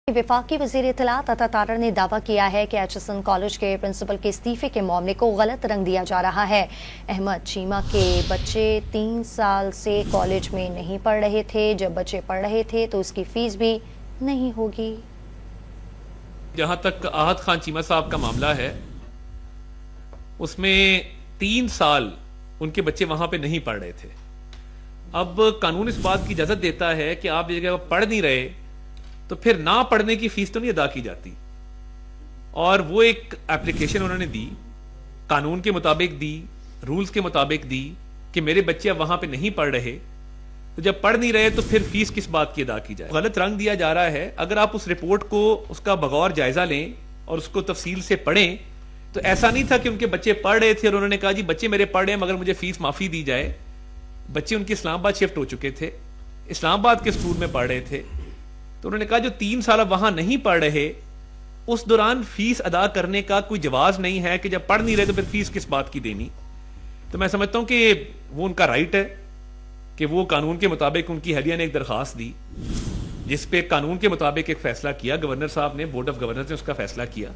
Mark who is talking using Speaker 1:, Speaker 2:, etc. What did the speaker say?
Speaker 1: वफाकी वज़ीर इत्तलात अता तारड़ ने दावा किया है कि एचएसएन कॉलेज के प्रिंसिपल के इस्तीफे के मामले को गलत रंग दिया जा रहा है। अहमद चीमा के बच्चे 3 साल से कॉलेज में नहीं पढ़ रहे थे। जब बच्चे पढ़ रहे थे तो उसकी फीस भी नहीं होगी।
Speaker 2: जहां तक आहत खान चीमा साहब का मामला है, उसमें 3 साल उनके बच्चे वहां पे नहीं पढ़ रहे थे। अब कानून इस बात की इजाजत देता है कि आप जगह पढ़ नहीं रहे तो फिर ना पढ़ने की फीस तो नहीं अदा की जाती। और वो एक एप्लीकेशन उन्होंने दी, कानून के मुताबिक दी, रूल्स के मुताबिक दी कि मेरे बच्चे अब वहां पे नहीं पढ़ रहे, तो जब पढ़ नहीं रहे तो फिर फीस किस बात की अदा की जाए। गलत रंग दिया जा रहा है। अगर आप उस रिपोर्ट को उसका बगौर जायजा लें और उसको तफसील से पढ़ें तो ऐसा नहीं था कि उनके बच्चे पढ़ रहे थे और उन्होंने कहा जी बच्चे मेरे पढ़ रहे हैं मगर मुझे फीस माफी दी जाए। बच्चे उनके इस्लामाबाद शिफ्ट हो चुके थे, इस्लामाबाद के स्कूल में पढ़ रहे थे, तो उन्होंने कहा जो 3 साल अब वहां नहीं पढ़ रहे उस दौरान फीस अदा करने का कोई जवाज नहीं है कि जब पढ़ नहीं रहे तो फिर फीस किस बात की देनी। तो मैं समझता हूं कि वो उनका राइट है कि वो कानून के मुताबिक, उनकी अहलिया ने एक दरखास्त दी जिस पे कानून के मुताबिक एक फैसला किया, गवर्नर साहब ने, बोर्ड ऑफ गवर्नर्स ने उसका फैसला किया।